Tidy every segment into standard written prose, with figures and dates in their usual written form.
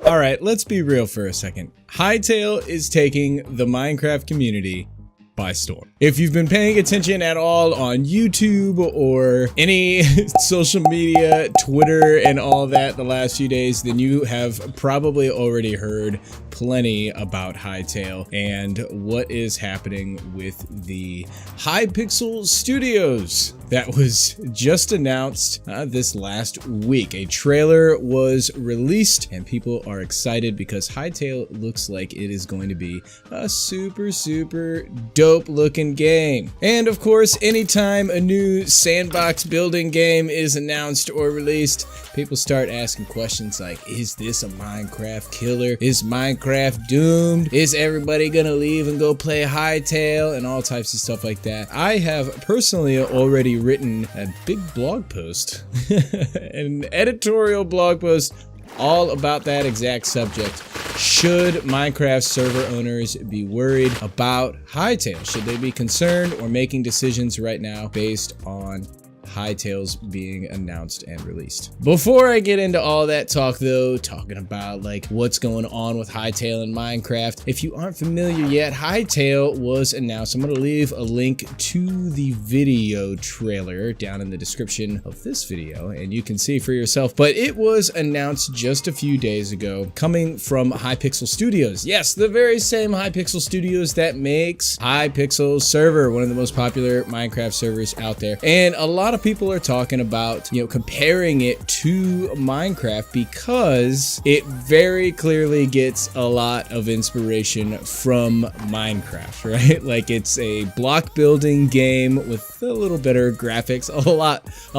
Alright, let's be real for a second. Hytale is taking the Minecraft community by storm. If you've been paying attention at all on YouTube or any social media, Twitter and all that the last few days, then you have probably already heard plenty about Hytale and what is happening with the Hypixel Studios that was just announced this last week. A trailer was released and people are excited because Hytale looks like it is going to be a super dope looking game. And of course, anytime a new sandbox building game is announced or released, people start asking questions like, is this a Minecraft killer? Is Minecraft doomed? Is everybody gonna leave and go play Hytale? And all types of stuff like that. I have personally already written a big blog post, an editorial blog post all about that exact subject. Should Minecraft server owners be worried about Hytale? Should they be concerned or making decisions right now based on Hytale's being announced and released? Before I get into all that talk though, talking about like what's going on with Hytale and Minecraft, if you aren't familiar yet, Hytale was announced. I'm going to leave a link to the video trailer down in the description of this video and you can see for yourself, but it was announced just a few days ago coming from Hypixel Studios. Yes, the very same Hypixel Studios that makes Hypixel Server, one of the most popular Minecraft servers out there. And a lot of people are talking about, comparing it to Minecraft because it very clearly gets a lot of inspiration from Minecraft, right? Like it's a block building game with a little better graphics, a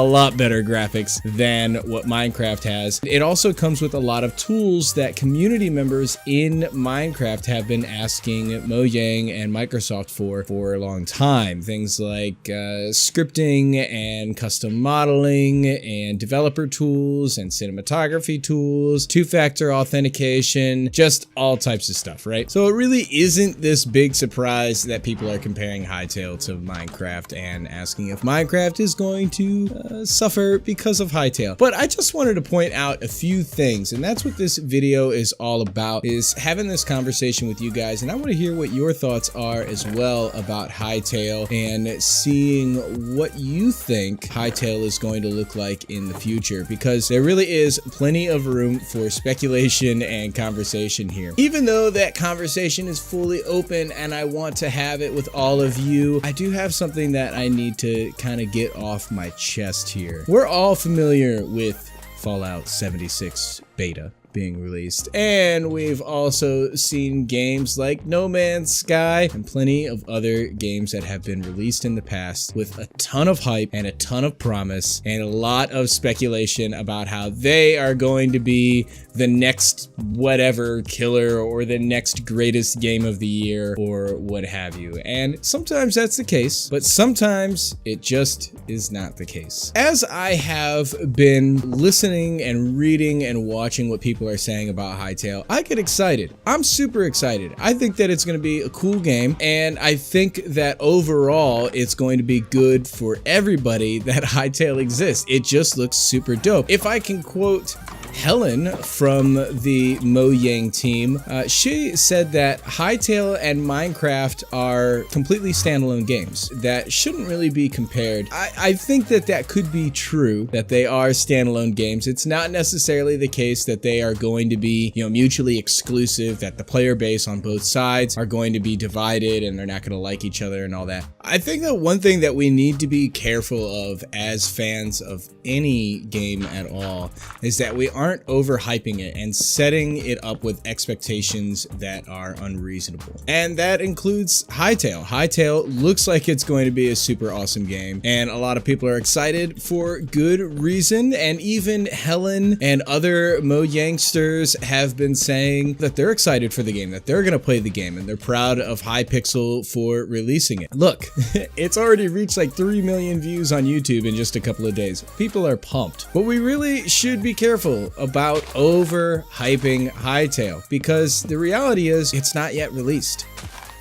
lot better graphics than what Minecraft has. It also comes with a lot of tools that community members in Minecraft have been asking Mojang and Microsoft for a long time. Things like scripting and custom modeling and developer tools and cinematography tools, two-factor authentication, just all types of stuff, right? So it really isn't this big surprise that people are comparing Hytale to Minecraft and asking if Minecraft is going to suffer because of Hytale. But I just wanted to point out a few things, and that's what this video is all about, is having this conversation with you guys, and I want to hear what your thoughts are as well about Hytale and seeing what you think Hytale is going to look like in the future, because there really is plenty of room for speculation and conversation here. Even though that conversation is fully open and I want to have it with all of you, I do have something that I need to kind of get off my chest here. We're all familiar with Fallout 76 beta being released, and we've also seen games like No Man's Sky and plenty of other games that have been released in the past with a ton of hype and a ton of promise and a lot of speculation about how they are going to be the next whatever killer or the next greatest game of the year or what have you. And sometimes that's the case, but sometimes it just is not the case. As I have been listening and reading and watching what people are saying about Hytale, I get excited. I'm super excited. I think that it's going to be a cool game, and I think that overall it's going to be good for everybody that Hytale exists. It just looks super dope. If I can quote Helen from the Mojang team, she said that Hytale and Minecraft are completely standalone games that shouldn't really be compared. I think that that could be true, that they are standalone games. It's not necessarily the case that they are going to be, mutually exclusive, that the player base on both sides are going to be divided and they're not going to like each other and all that. I think that one thing that we need to be careful of as fans of any game at all is that we aren't overhyping it and setting it up with expectations that are unreasonable. And that includes Hytale. Hytale looks like it's going to be a super awesome game, and a lot of people are excited for good reason, and even Helen and other Mojangsters have been saying that they're excited for the game, that they're going to play the game, and they're proud of Hypixel for releasing it. Look, it's already reached like 3 million views on YouTube in just a couple of days. People are pumped. But we really should be careful about overhyping Hytale, because the reality is it's not yet released.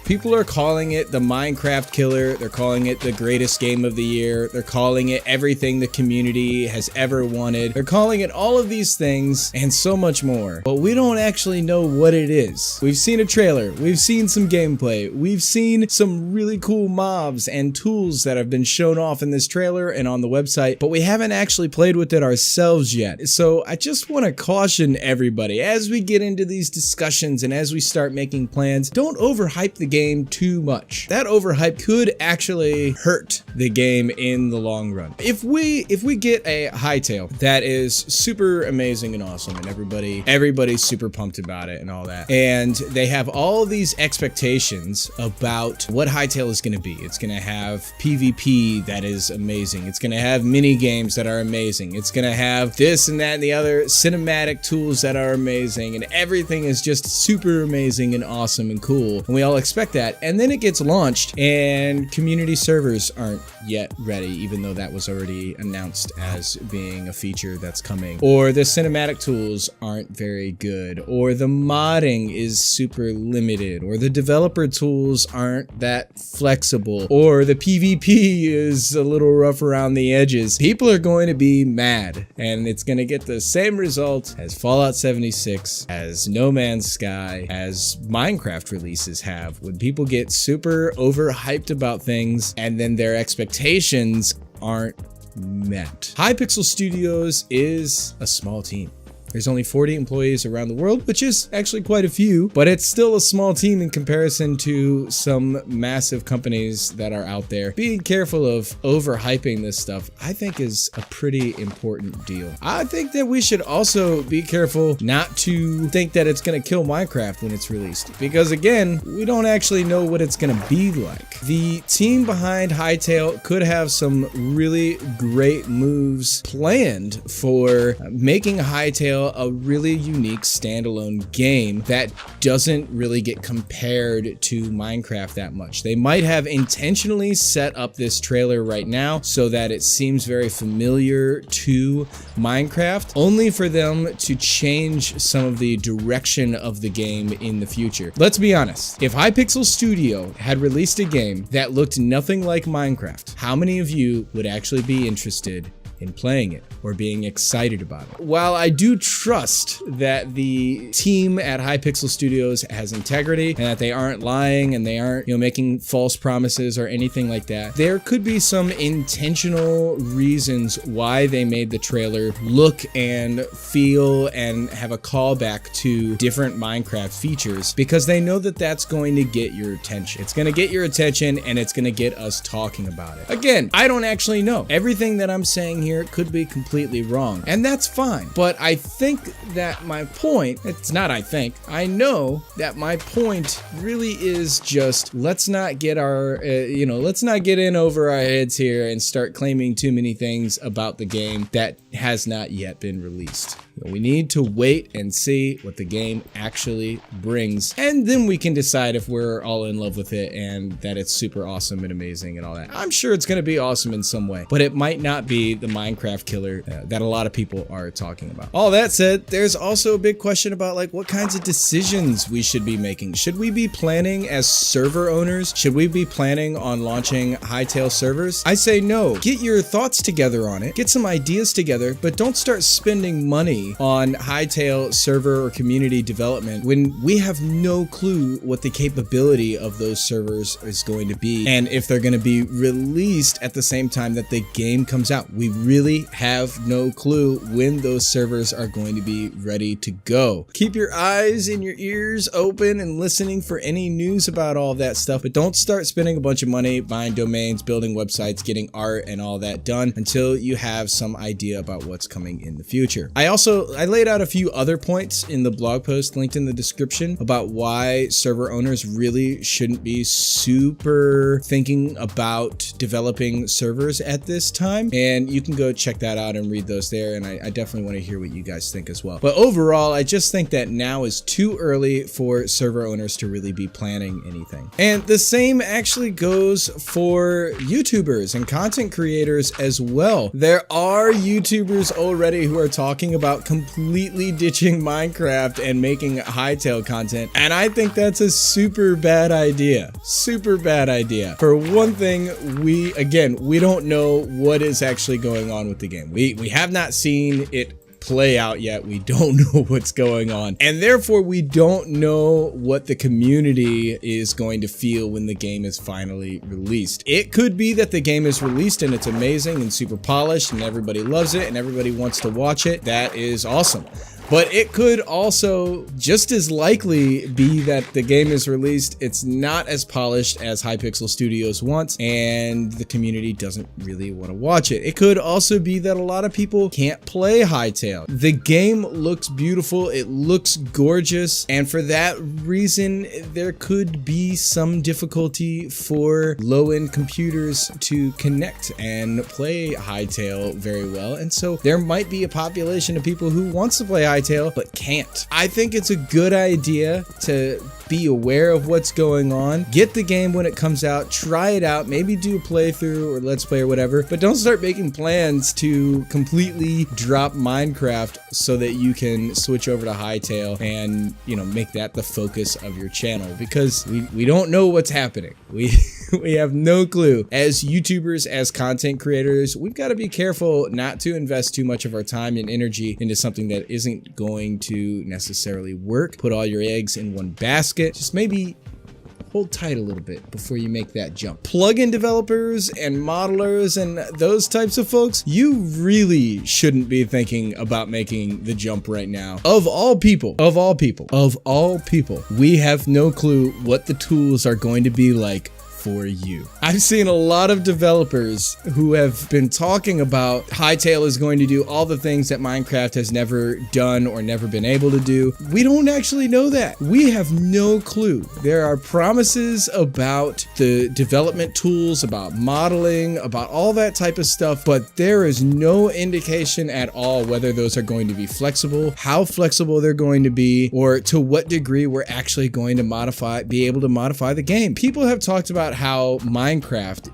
People are calling it the Minecraft killer. They're calling it the greatest game of the year. They're calling it everything the community has ever wanted. They're calling it all of these things and so much more. But we don't actually know what it is. We've seen a trailer. We've seen some gameplay. We've seen some really cool mobs and tools that have been shown off in this trailer and on the website, but we haven't actually played with it ourselves yet. So I just want to caution everybody as we get into these discussions and as we start making plans, don't overhype the game too much. That overhype could actually hurt the game in the long run. If we get a Hytale that is super amazing and awesome and everybody's super pumped about it and all that, and they have all these expectations about what Hytale is going to be. It's going to have PvP that is amazing. It's going to have mini games that are amazing. It's going to have this and that and the other cinematic tools that are amazing, and everything is just super amazing and awesome and cool. And we all expect that. And then it gets launched and community servers aren't yet ready, even though that was already announced as being a feature that's coming. Or the cinematic tools aren't very good, or the modding is super limited, or the developer tools aren't that flexible, or the PvP is a little rough around the edges. People are going to be mad, and it's going to get the same result as Fallout 76, as No Man's Sky, as Minecraft releases have, when people get super overhyped about things and then their expectations aren't met. Hypixel Studios is a small team. There's only 40 employees around the world, which is actually quite a few, but it's still a small team in comparison to some massive companies that are out there. Being careful of overhyping this stuff, I think, is a pretty important deal. I think that we should also be careful not to think that it's going to kill Minecraft when it's released, because again, we don't actually know what it's going to be like. The team behind Hytale could have some really great moves planned for making Hytale a really unique standalone game that doesn't really get compared to Minecraft that much. They might have intentionally set up this trailer right now so that it seems very familiar to Minecraft, only for them to change some of the direction of the game in the future. Let's be honest, if Hypixel Studio had released a game that looked nothing like Minecraft, how many of you would actually be interested in playing it or being excited about it? While I do trust that the team at Hypixel Studios has integrity and that they aren't lying and they aren't, making false promises or anything like that, there could be some intentional reasons why they made the trailer look and feel and have a callback to different Minecraft features, because they know that that's going to get your attention. It's going to get your attention and it's going to get us talking about it. Again, I don't actually know. Everything that I'm saying here could be completely wrong, and that's fine. But I think that my point, I know that my point really is just, let's not get our, let's not get in over our heads here and start claiming too many things about the game that has not yet been released. We need to wait and see what the game actually brings, and then we can decide if we're all in love with it and that it's super awesome and amazing and all that. I'm sure it's going to be awesome in some way, but it might not be the Minecraft killer that a lot of people are talking about. All that said, there's also a big question about what kinds of decisions we should be making. Should we be planning as server owners? Should we be planning on launching Hytale servers? I say no. Get your thoughts together on it. Get some ideas together, but don't start spending money on Hytale server or community development when we have no clue what the capability of those servers is going to be and if they're going to be released at the same time that the game comes out. We really have no clue when those servers are going to be ready to go. Keep your eyes and your ears open and listening for any news about all of that stuff, but don't start spending a bunch of money buying domains, building websites, getting art and all that done until you have some idea about what's coming in the future. I laid out a few other points in the blog post linked in the description about why server owners really shouldn't be super thinking about developing servers at this time, and you can go check that out and read those there, and I definitely want to hear what you guys think as well. But overall, I just think that now is too early for server owners to really be planning anything. And the same actually goes for YouTubers and content creators as well. There are YouTubers already who are talking about about completely ditching Minecraft and making Hytale content, and I think that's a super bad idea. Super bad idea. For one thing, we don't know what is actually going on with the game. We have not seen it play out yet. We don't know what's going on, and therefore we don't know what the community is going to feel when the game is finally released. It could be that the game is released and it's amazing and super polished and everybody loves it and everybody wants to watch it. That is awesome. But it could also just as likely be that the game is released, it's not as polished as Hypixel Studios wants, and the community doesn't really want to watch it. It could also be that a lot of people can't play Hytale. The game looks beautiful, it looks gorgeous, and for that reason, there could be some difficulty for low-end computers to connect and play Hytale very well, and so there might be a population of people who wants to play Hytale but can't. I think it's a good idea to be aware of what's going on. Get the game when it comes out, try it out, maybe do a playthrough or let's play or whatever, but don't start making plans to completely drop Minecraft so that you can switch over to Hytale and, you know, make that the focus of your channel, because we don't know what's happening. We have no clue. As YouTubers, as content creators, we've got to be careful not to invest too much of our time and energy into something that isn't going to necessarily work. Put all your eggs in one basket. Just maybe hold tight a little bit before you make that jump. Plugin developers and modelers and those types of folks, you really shouldn't be thinking about making the jump right now. Of all people, we have no clue what the tools are going to be like for you. I've seen a lot of developers who have been talking about Hytale is going to do all the things that Minecraft has never done or never been able to do. We don't actually know that. We have no clue. There are promises about the development tools, about modeling, about all that type of stuff, but there is no indication at all whether those are going to be flexible, how flexible they're going to be, or to what degree we're actually going to be able to modify the game. People have talked about how Minecraft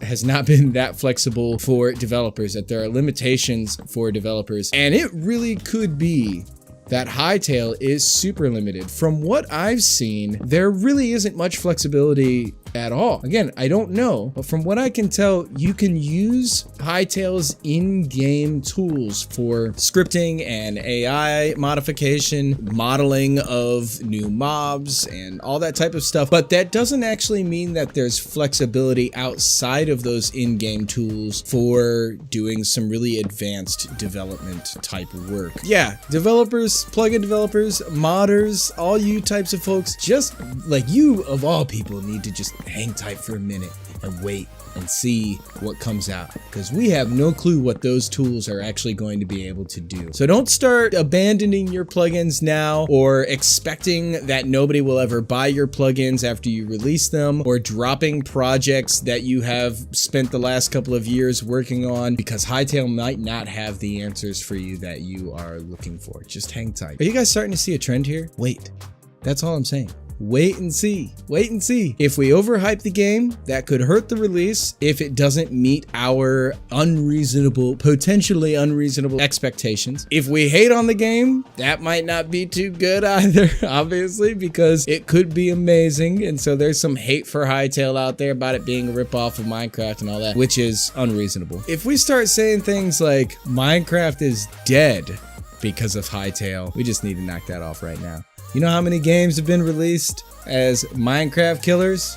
has not been that flexible for developers, that there are limitations for developers, and it really could be that Hytale is super limited. From what I've seen, there really isn't much flexibility at all. Again, I don't know, but from what I can tell, you can use Hytale's in-game tools for scripting and AI modification, modeling of new mobs, and all that type of stuff, but that doesn't actually mean that there's flexibility outside of those in-game tools for doing some really advanced development type work. Yeah, developers, plugin developers, modders, all you types of folks, just like you of all people need to just hang tight for a minute and wait and see what comes out, because we have no clue what those tools are actually going to be able to do. So don't start abandoning your plugins now or expecting that nobody will ever buy your plugins after you release them, or dropping projects that you have spent the last couple of years working on because Hytale might not have the answers for you that you are looking for. Just hang tight. Are you guys starting to see a trend here? Wait, that's all I'm saying. Wait and see. Wait and see. If we overhype the game, that could hurt the release if it doesn't meet our potentially unreasonable expectations. If we hate on the game, that might not be too good either, obviously, because it could be amazing. And so there's some hate for Hytale out there about it being a ripoff of Minecraft and all that, which is unreasonable. If we start saying things like Minecraft is dead because of Hytale, we just need to knock that off right now. You know how many games have been released as Minecraft killers?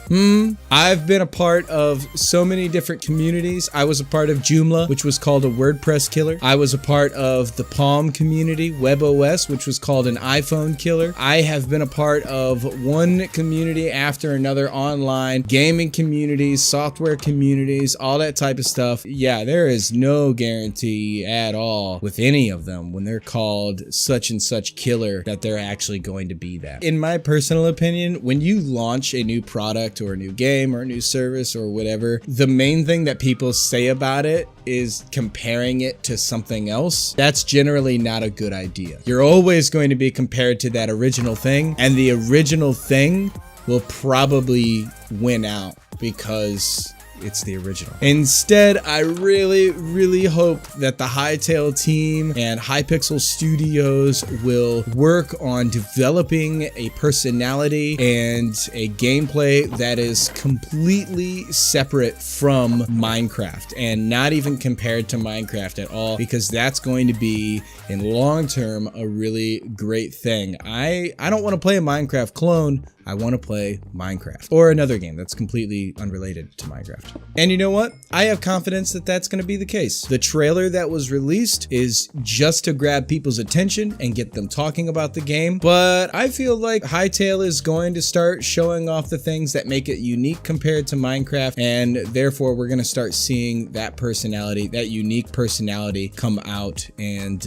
I've been a part of so many different communities. I was a part of Joomla, which was called a WordPress killer. I was a part of the Palm community, WebOS, which was called an iPhone killer. I have been a part of one community after another online, gaming communities, software communities, all that type of stuff. Yeah, there is no guarantee at all with any of them when they're called such and such killer that they're actually going to be that. In my personal opinion, when you launch a new product or a new game or a new service or whatever, the main thing that people say about it is comparing it to something else. That's generally not a good idea. You're always going to be compared to that original thing, and the original thing will probably win out because it's the original. Instead, I really hope that the Hytale team and Hypixel Studios will work on developing a personality and a gameplay that is completely separate from Minecraft and not even compared to Minecraft at all, because that's going to be in long term a really great thing. I don't want to play a Minecraft clone. I want to play Minecraft or another game that's completely unrelated to Minecraft. And you know what? I have confidence that that's going to be the case. The trailer that was released is just to grab people's attention and get them talking about the game, but I feel like Hytale is going to start showing off the things that make it unique compared to Minecraft, and therefore we're going to start seeing that personality, that unique personality, come out and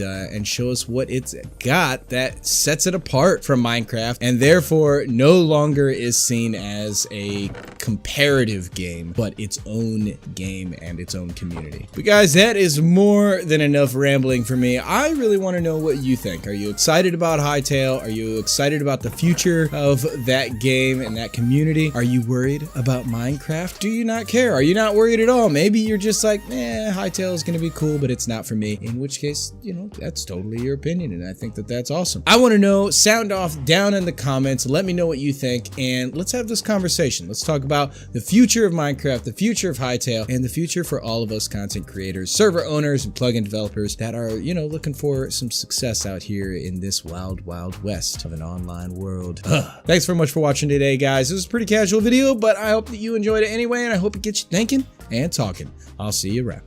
show us what it's got that sets it apart from Minecraft, and therefore no longer is seen as a comparative game, but its own game and its own community. But guys, that is more than enough rambling for me. I really want to know what you think. Are you excited about Hytale? Are you excited about the future of that game and that community? Are you worried about Minecraft? Do you not care? Are you not worried at all? Maybe you're just like, Hytale is going to be cool, but it's not for me. In which case, you know, that's totally your opinion, and I think that that's awesome. I want to know. Sound off down in the comments. Let me know what you think, and let's have this conversation. Let's talk about the future of Minecraft, the future of Hytale, and the future for all of us content creators, server owners, and plugin developers that are, you know, looking for some success out here in this wild west of an online world. Thanks very much for watching today, guys. This was a pretty casual video, but I hope that you enjoyed it anyway, and I hope it gets you thinking and talking. I'll see you around.